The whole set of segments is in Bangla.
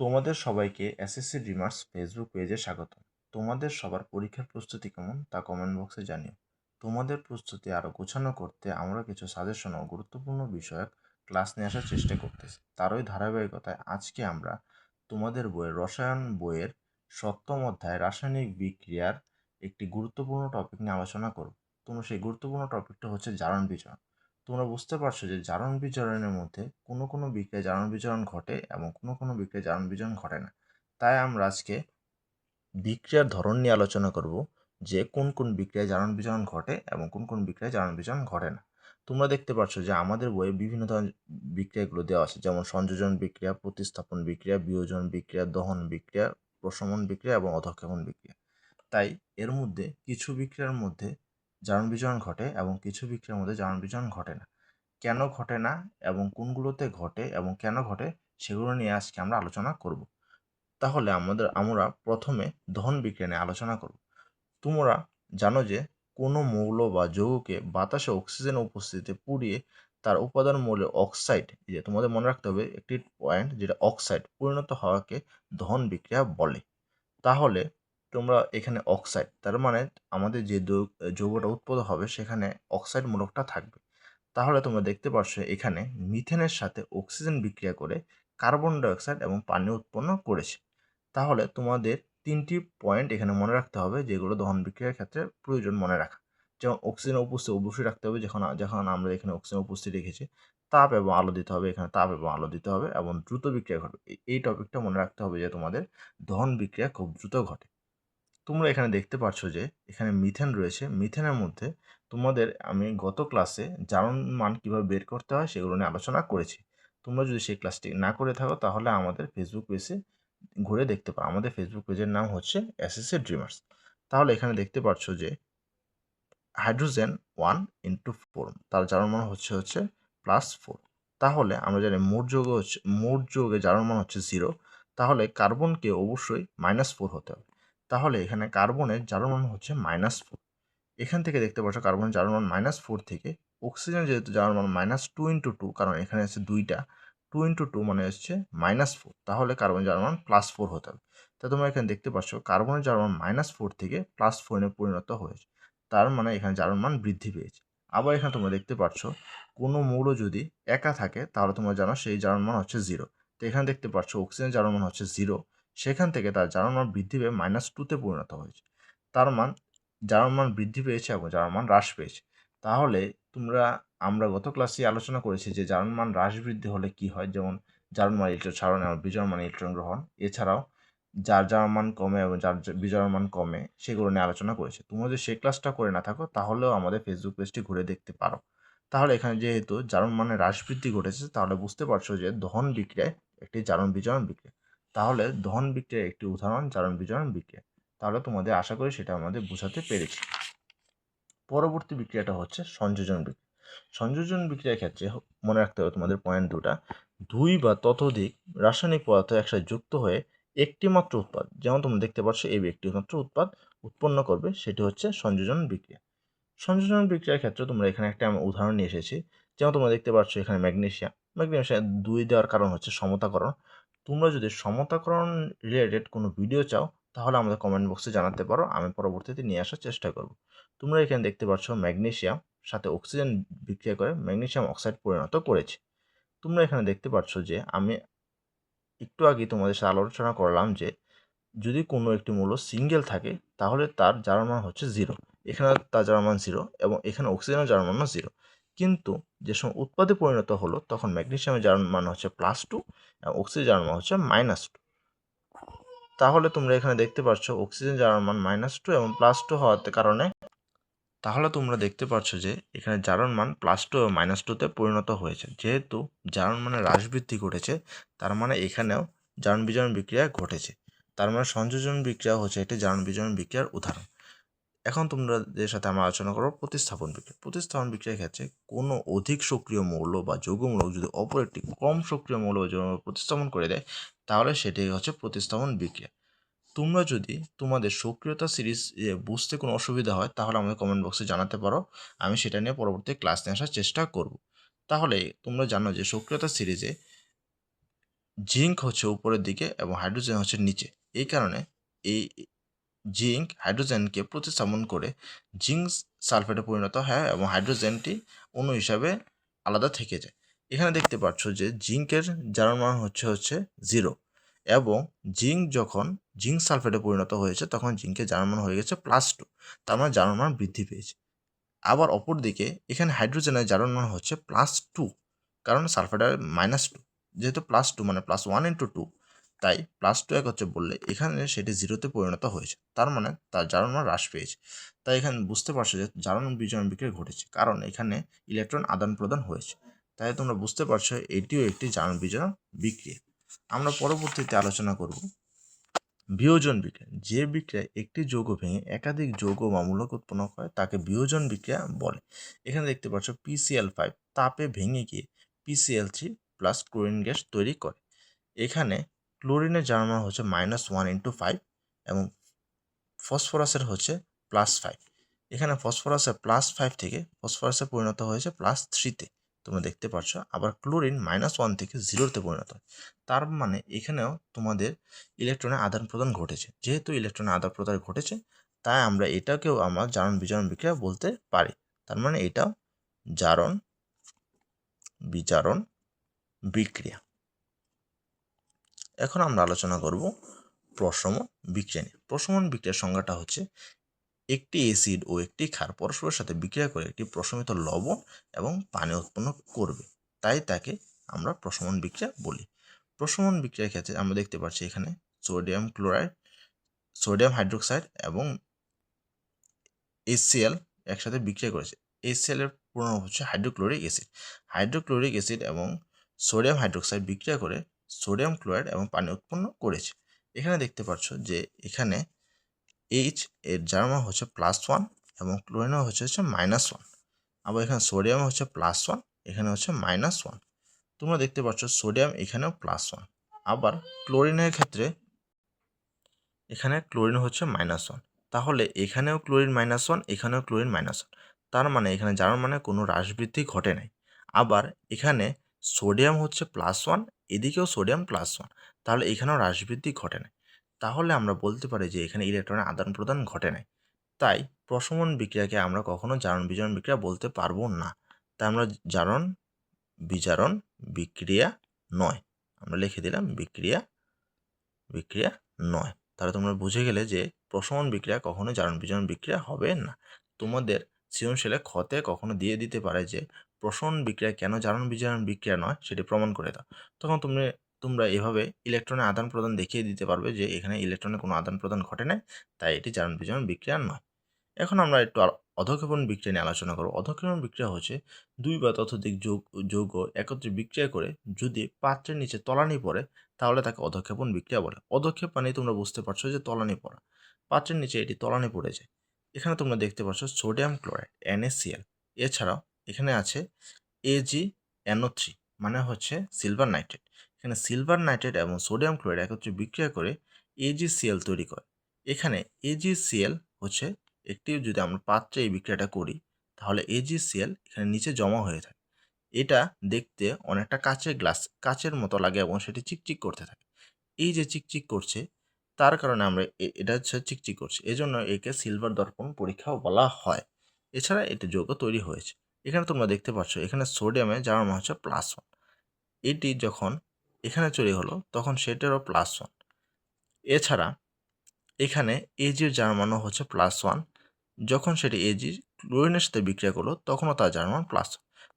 তোমাদের সবাইকে এসএসসি ড্রিমার্স ফেসবুক পেজে স্বাগত। তোমাদের সবার পরীক্ষার প্রস্তুতি কেমন তা কমেন্ট বক্সে জানিও। তোমাদের প্রস্তুতি আরও গোছানো করতে আমরা কিছু সাজেশন ও গুরুত্বপূর্ণ বিষয়ক ক্লাস নিয়ে আসার চেষ্টা করতেছি। তারই ধারাবাহিকতায় আজকে আমরা তোমাদের বইয়ের রসায়ন বইয়ের 7ম অধ্যায় রাসায়নিক বিক্রিয়ার একটি গুরুত্বপূর্ণ টপিক নিয়ে আলোচনা করব। তোমরা সেই গুরুত্বপূর্ণ টপিকটা হচ্ছে জারণ বিচরণ। তোমরা বুঝতে পারছো যে জারণ বিচরণের মধ্যে কোনো বিক্রিয়ায় জারণ বিচরণ ঘটে এবং কোনো বিক্রিয়ায় জারণ বিচরণ ঘটে না। তাই আমরা আজকে বিক্রিয়ার ধরন নিয়ে আলোচনা করব যে কোন বিক্রিয়ায় জারণ বিচরণ ঘটে এবং কোন বিক্রিয়ায় জারণ বিচরণ ঘটে না। তোমরা দেখতে পাচ্ছ যে আমাদের বইয়ে বিভিন্ন ধরনের বিক্রিয়াগুলো দেওয়া আছে, যেমন সংযোজন বিক্রিয়া, প্রতিস্থাপন বিক্রিয়া, বিয়োজন বিক্রিয়া, দহন বিক্রিয়া, প্রশমন বিক্রিয়া এবং অধঃক্ষেপণ বিক্রিয়া। তাই এর মধ্যে কিছু বিক্রিয়ার মধ্যে জারণ বিচরণ ঘটে এবং কিছু বিক্রিয়ার মধ্যে জারণ বিচরণ ঘটে না। কেন ঘটে না এবং কোনগুলোতে ঘটে এবং কেন ঘটে সেগুলো নিয়ে আজকে আমরা আলোচনা করব। তাহলে আমরা প্রথমে দহন বিক্রিয়া নিয়ে আলোচনা করব। তোমরা জানো যে কোনো মৌল বা যৌগকে বাতাসে অক্সিজেন উপস্থিতিতে পুড়িয়ে তার উপাদান মৌলের অক্সাইড, যে তোমাদের মনে রাখতে হবে একটি পয়েন্ট, যেটা অক্সাইড পরিণত হওয়াকে দহন বিক্রিয়া বলে। তাহলে তোমরা এখানে অক্সাইড, তার মানে আমাদের যে যৌগটা উৎপন্ন হবে সেখানে অক্সাইড মূলকটা থাকবে। তাহলে তোমরা দেখতে পাচ্ছ এখানে মিথেনের সাথে অক্সিজেন বিক্রিয়া করে কার্বন ডাইঅক্সাইড এবং পানি উৎপন্ন করেছে। তাহলে তোমাদের 3টি পয়েন্ট এখানে মনে রাখতে হবে, যেগুলো দহন বিক্রিয়ার ক্ষেত্রে প্রয়োজন মনে রাখা। যেমন অক্সিজেন উপস্থিতি অবশ্যই রাখতে হবে, যখন যখন আমরা এখানে অক্সিজেন উপস্থিতি রেখেছি। তাপ এবং আলো দিতে হবে, এখানে তাপ এবং আলো দিতে হবে এবং দ্রুত বিক্রিয়া ঘটবে। এই টপিকটা মনে রাখতে হবে যে তোমাদের দহন বিক্রিয়া খুব দ্রুত ঘটে। তোমরা এখানে দেখতে পাচ্ছ যে এখানে মিথেন রয়েছে। মিথেনের মধ্যে তোমাদের আমি গত ক্লাসে জারণ মান কীভাবে বের করতে হয় সেগুলো নিয়ে আলোচনা করেছি। তোমরা যদি সেই ক্লাসটি না করে থাকো তাহলে আমাদের ফেসবুক পেজে ঘুরে দেখতে পারো। আমাদের ফেসবুক পেজের নাম হচ্ছে এসএসসি ড্রিমার্স। তাহলে এখানে দেখতে পাচ্ছ যে হাইড্রোজেন 1:4, তার জারণ মান হচ্ছে +4। তাহলে আমরা জানি মোট যৌগে জারণ মান হচ্ছে 0। তাহলে কার্বনকে অবশ্যই -4 হতে হবে। তাহলে এখানে কার্বনের জারণ মান হচ্ছে -4। এখান থেকে দেখতে পাচ্ছ কার্বনের জারণ মান -4 থেকে অক্সিজেন যেহেতু জারণ মান -2 × 2, কারণ এখানে আছে 2টা, 2 × 2 মানে হচ্ছে -4। তাহলে কার্বনের জারণ মান +4 হতে হবে। তা তোমরা এখানে দেখতে পাচ্ছ কার্বনের জারণ মান -4 থেকে +4 এ পরিণত হয়েছে। তার মানে এখানে জারণ মান বৃদ্ধি পেয়েছে। আবার এখানে তোমরা দেখতে পাচ্ছ কোনো মৌল যদি একা থাকে তাহলে তোমরা জানো সেই জারণ মান হচ্ছে 0। তো এখানে দেখতে পাচ্ছ অক্সিজেনের জারণ মান হচ্ছে 0, সেখান থেকে তার জারণ মান বৃদ্ধি পেয়ে -2 তে পরিণত হয়েছে। তার মান জারণ মান বৃদ্ধি পেয়েছে এবং জারণ মান হ্রাস পেয়েছে। তাহলে আমরা গত ক্লাসে আলোচনা করেছি যে জারণ মান হ্রাস বৃদ্ধি হলে কি হয়, যেমন জারণ মান ইলেকট্রন ছাড়ন এবং বিজড়ন মান ইলেকট্রন গ্রহণ। এছাড়াও যার জারণ মান কমে এবং যার বিজড়ন মান কমে সেগুলো নিয়ে আলোচনা করেছে। তোমরা যদি সেই ক্লাসটা করে না থাকো তাহলেও আমাদের ফেসবুক পেজটি ঘুরে দেখতে পারো। তাহলে এখানে যেহেতু জারণ মানের হ্রাস বৃদ্ধি ঘটেছে তাহলে বুঝতে পারছো যে দহন বিক্রিয়ায় একটি জারণ বিজড়ন বিক্রিয়া। তাহলে দহন বিক্রিয়ার একটি উদাহরণ জারণ বিজড়ন বিক্রিয়া। তাহলে তোমাদের আশা করি সেটা আমাদের বোঝাতে পেরেছি। পরবর্তী বিক্রিয়াটা হচ্ছে সংযোজন বিক্রিয়া। সংযোজন বিক্রিয়ার ক্ষেত্রে মনে রাখতে হবে তোমাদের পয়েন্ট দুটা, 2 বা ততোধিক রাসায়নিক পদার্থ একসাথে যুক্ত হয়ে একটি মাত্র উৎপাদ, যেমন তোমরা দেখতে পাচ্ছ এই একটি মাত্র উৎপাদ উৎপন্ন করবে, সেটি হচ্ছে সংযোজন বিক্রিয়া। সংযোজন বিক্রিয়ার ক্ষেত্রে তোমরা এখানে একটা আমি উদাহরণ নিয়ে এসেছি। যেমন তোমরা দেখতে পাচ্ছ এখানে ম্যাগনেসিয়াম 2 দেওয়ার কারণ হচ্ছে সমতাকরণ। তোমরা যদি সমতাকরণ রিলেটেড কোনো ভিডিও চাও তাহলে আমাদের কমেন্ট বক্সে জানাতে পারো, আমি পরবর্তীতে নিয়ে আসার চেষ্টা করব। তোমরা এখানে দেখতে পাচ্ছ ম্যাগনেসিয়াম সাথে অক্সিজেন বিক্রিয়া করে ম্যাগনেসিয়াম অক্সাইড পরিণত করেছে। তোমরা এখানে দেখতে পাচ্ছ যে আমি একটু আগে তোমাদের সাথে আলোচনা করলাম যে যদি কোনো একটি মৌল সিঙ্গেল থাকে তাহলে তার জারণ মান হচ্ছে 0। এখানে তার জারণ মান 0 এবং এখানে অক্সিজেনের জারণ মানও 0। কিন্তু যে সময় উৎপাদে পরিণত হলো তখন ম্যাগনেসিয়ামের জারণ মান হচ্ছে +2 এবং অক্সিজেন জারণ মান হচ্ছে -2। তাহলে তোমরা এখানে দেখতে পাচ্ছ অক্সিজেন জারণ মান -2 এবং +2 হওয়ার কারণে তাহলে তোমরা দেখতে পাচ্ছ যে এখানে জারণ মান +2 এবং -2তে পরিণত হয়েছে। যেহেতু জারণ মানে হ্রাস বৃদ্ধি ঘটেছে তার মানে এখানেও জারণ বিজরণ বিক্রিয়া ঘটেছে। তার মানে সংযোজন বিক্রিয়া হচ্ছে একটি জারণ বিজরণ বিক্রিয়ার উদাহরণ। এখন তোমাদের সাথে আমরা আলোচনা করব প্রতিস্থাপন বিক্রিয়া। প্রতিস্থাপন বিক্রিয়ার ক্ষেত্রে কোনো অধিক সক্রিয় মৌল বা যৌগমূলক যদি অপর একটি কম সক্রিয় মৌল বা যৌগ প্রতিস্থাপন করে দেয় তাহলে সেটি হচ্ছে প্রতিস্থাপন বিক্রিয়া। তোমরা যদি তোমাদের সক্রিয়তা সিরিজ বুঝতে কোনো অসুবিধা হয় তাহলে আমাদের কমেন্ট বক্সে জানাতে পারো, আমি সেটা নিয়ে পরবর্তী ক্লাস নিয়ে আসার চেষ্টা করব। তাহলে তোমরা জানো যে সক্রিয়তা সিরিজে জিঙ্ক হচ্ছে উপরের দিকে এবং হাইড্রোজেন হচ্ছে নিচে। এই কারণে এই জিঙ্ক হাইড্রোজেনকে প্রতিস্থাপন করে জিঙ্ক সালফেটে পরিণত হয় এবং হাইড্রোজেনটি অণু হিসাবে আলাদা থেকে যায়। এখানে দেখতে পাচ্ছ যে জিঙ্কের জারণ মান হচ্ছে 0 এবং যখন জিঙ্ক সালফেটে পরিণত হয়েছে তখন জিঙ্কের জারণ মান হয়ে গেছে +2, তার মানে জারণ মান বৃদ্ধি পেয়েছে। আবার অপরদিকে এখানে হাইড্রোজেনের জারণ মান হচ্ছে +2, কারণ সালফেটের -2, যেহেতু +2 মানে +1 × 2, তাই +2 একত্রে বললে এখানে সেটি 0-তে পরিণত হয়েছে, তার মানে তার জারণ মান হ্রাস পেয়েছে। তাই এখানে বুঝতে পারছো যে জারণ বিজারণ বিক্রিয়া ঘটেছে, কারণ এখানে ইলেকট্রন আদান প্রদান হয়েছে। তাই তোমরা বুঝতে পারছো এটিও একটি জারণ বিজারণ বিক্রিয়া। আমরা পরবর্তীতে আলোচনা করব বিয়োজন বিক্রিয়া। যে বিক্রিয়ায় একটি যৌগ ভেঙে একাধিক যৌগ বা মূলক উৎপন্ন করে তাকে বিয়োজন বিক্রিয়া বলে। এখানে দেখতে পাচ্ছ PCl5 তাপে ভেঙে গিয়ে PCl3 প্লাস ক্লোরিন গ্যাস তৈরি করে। এখানে ক্লোরিনের জারণ মান হচ্ছে -1 × 5 এবং ফসফরাসের হচ্ছে +5। এখানে ফসফরাসের +5 থেকে ফসফরাসে পরিণত হয়েছে +3-তে, তোমরা দেখতে পাচ্ছ। আবার ক্লোরিন -1 থেকে 0-তে পরিণত হয়, তার মানে এখানেও তোমাদের ইলেকট্রনের আদান প্রদান ঘটেছে। যেহেতু ইলেকট্রনের আদান প্রদান ঘটেছে, তাই আমরা এটাকেও আমরা জারণ বিজারণ বিক্রিয়া বলতে পারি। তার মানে এটাও জারণ বিজারণ বিক্রিয়া। এখন আমরা আলোচনা করব প্রশমন বিক্রিয়া নিয়ে। প্রশমন বিক্রিয়ার সংজ্ঞাটা হচ্ছে একটি অ্যাসিড ও একটি ক্ষার পরস্পরের সাথে বিক্রিয়া করে একটি প্রশমিত লবণ এবং পানি উৎপন্ন করবে, তাই তাকে আমরা প্রশমন বিক্রিয়া বলি। প্রশমন বিক্রিয়ার ক্ষেত্রে আমরা দেখতে পাচ্ছি এখানে সোডিয়াম ক্লোরাইড, সোডিয়াম হাইড্রোক্সাইড এবং HCl একসাথে বিক্রিয়া করেছে। HCl এর পুরো নাম হচ্ছে হাইড্রোক্লোরিক অ্যাসিড। হাইড্রোক্লোরিক অ্যাসিড এবং সোডিয়াম হাইড্রোক্সাইড বিক্রিয়া করে সোডিয়াম ক্লোরাইড এবং পানি উৎপন্ন করেছে। এখানে দেখতে পাচ্ছ যে এখানে H এর জারণ মান হচ্ছে +1 এবং ক্লোরিনের হচ্ছে -1। আবার এখানে সোডিয়াম হচ্ছে +1, এখানে হচ্ছে -1। তোমরা দেখতে পাচ্ছ সোডিয়াম এখানেও +1। আবার ক্লোরিনের ক্ষেত্রে এখানে ক্লোরিন হচ্ছে -1, তাহলে এখানেও ক্লোরিন -1, এখানেও ক্লোরিন -1, তার মানে এখানে জারণ মানে কোনো হ্রাস বৃদ্ধি ঘটে নাই। আবার এখানে সোডিয়াম হচ্ছে +1, এদিকেও সোডিয়াম +1, তাহলে এখানেও হ্রাস বৃদ্ধি ঘটে নাই। তাহলে আমরা বলতে পারি যে এখানে ইলেকট্রনের আদান প্রদান ঘটে নাই। তাই প্রশমন বিক্রিয়াকে আমরা কখনো জারণ বিজারণ বিক্রিয়া বলতে পারবো না। তাই আমরা জারণ বিজারণ বিক্রিয়া নয়, আমরা লিখে দিলাম বিক্রিয়া নয়। তাহলে তোমরা বুঝে গেলে যে প্রশমন বিক্রিয়া কখনো জারণ বিজারণ বিক্রিয়া হবে না। তোমাদের সৃজনশীলে ক্ষতে কখনো দিয়ে দিতে পারে যে প্রশমন বিক্রিয়া কেন জারণ বিজারণ বিক্রিয়া নয় সেটি প্রমাণ করে দাও। তখন তোমরা এভাবে ইলেকট্রনের আদান প্রদান দেখিয়ে দিতে পারবে যে এখানে ইলেকট্রনের কোনো আদান প্রদান ঘটে নাই, তাই এটি জারণ বিজারণ বিক্রিয়া নয়। এখন আমরা একটু অধঃক্ষেপণ বিক্রিয়া নিয়ে আলোচনা করব। অধঃক্ষেপণ বিক্রিয়া হচ্ছে দুই বা ততোধিক যৌগ একত্রে বিক্রিয়া করে যদি পাত্রের নিচে তলানি পড়ে তাহলে তাকে অধঃক্ষেপণ বিক্রিয়া বলে। অধঃক্ষেপ মানে তোমরা বুঝতে পারছো যে তলানি পড়া, পাত্রের নিচে এটি তলানি পড়ে যায়। এখানে তোমরা দেখতে পাচ্ছ সোডিয়াম ক্লোরাইড NaCl, এছাড়াও এখানে আছে AgNO3 মানে হচ্ছে সিলভার নাইট্রেট। এখানে সিলভার নাইট্রেট এবং সোডিয়াম ক্লোরাইড একত্রে বিক্রিয়া করে AgCl তৈরি করে। এখানে AgCl হচ্ছে একটি, যদি আমরা পাত্রে এই বিক্রিয়াটা করি তাহলে AgCl এখানে নিচে জমা হয়ে থাকে। এটা দেখতে অনেকটা কাচের মতো লাগে এবং সেটি চিকচিক করতে থাকে। এই যে চিকচিক করছে তার কারণে আমরা এটা হচ্ছে চিকচিক করছে, এজন্য একে সিলভার দর্পণ পরীক্ষাও বলা হয়। এছাড়া এটি যৌগ তৈরি হয়েছে। এখানে তোমরা দেখতে পাচ্ছ এখানে সোডিয়ামে যার মান হচ্ছে +1, এটি যখন এখানে তৈরি হলো তখন সেটারও +1। এছাড়া এখানে Ag-র যার মানও হচ্ছে +1, যখন সেটি Ag ক্লোরিনের সাথে বিক্রিয়া করলো তখনও তার যার মান +1।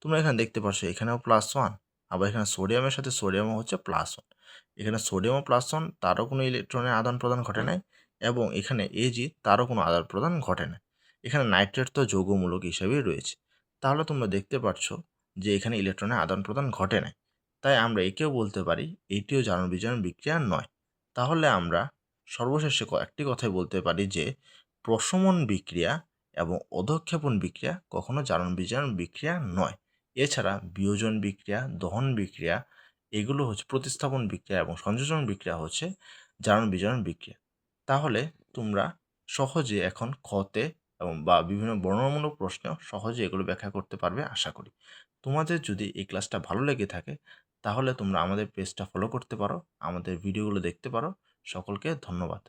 তোমরা এখানে দেখতে পাচ্ছ এখানেও +1, আবার এখানে সোডিয়ামের সাথে সোডিয়ামও হচ্ছে +1। এখানে সোডিয়ামও +1, তারও কোনো ইলেকট্রনের আদান প্রদান ঘটে নাই, এবং এখানে Ag তারও কোনো আদান প্রদান ঘটে না। এখানে নাইট্রেট তো যৌগমূলক হিসাবেই রয়েছে। তাহলে তোমরা দেখতে পাচ্ছ যে এখানে ইলেকট্রনের আদান প্রদান ঘটে নাই, তাই আমরা একেও বলতে পারি এটিও জারণ বিজারণ বিক্রিয়া নয়। তাহলে আমরা সর্বশেষে একটি কথাই বলতে পারি যে প্রশমন বিক্রিয়া এবং অধঃক্ষেপণ বিক্রিয়া কখনো জারণ বিজারণ বিক্রিয়া নয়। এছাড়া বিয়োজন বিক্রিয়া, দহন বিক্রিয়া, এগুলো হচ্ছে প্রতিস্থাপন বিক্রিয়া, এবং সংযোজন বিক্রিয়া হচ্ছে জারণ বিজারণ বিক্রিয়া। তাহলে তোমরা সহজে এখন ক্ষতে এবং বা বিভিন্ন বর্ণনামূলক প্রশ্নেও সহজে এগুলো ব্যাখ্যা করতে পারবে আশা করি। তোমাদের যদি এই ক্লাসটা ভালো লেগে থাকে তাহলে তোমরা আমাদের পেজটা ফলো করতে পারো, আমাদের ভিডিওগুলো দেখতে পারো। সকলকে ধন্যবাদ।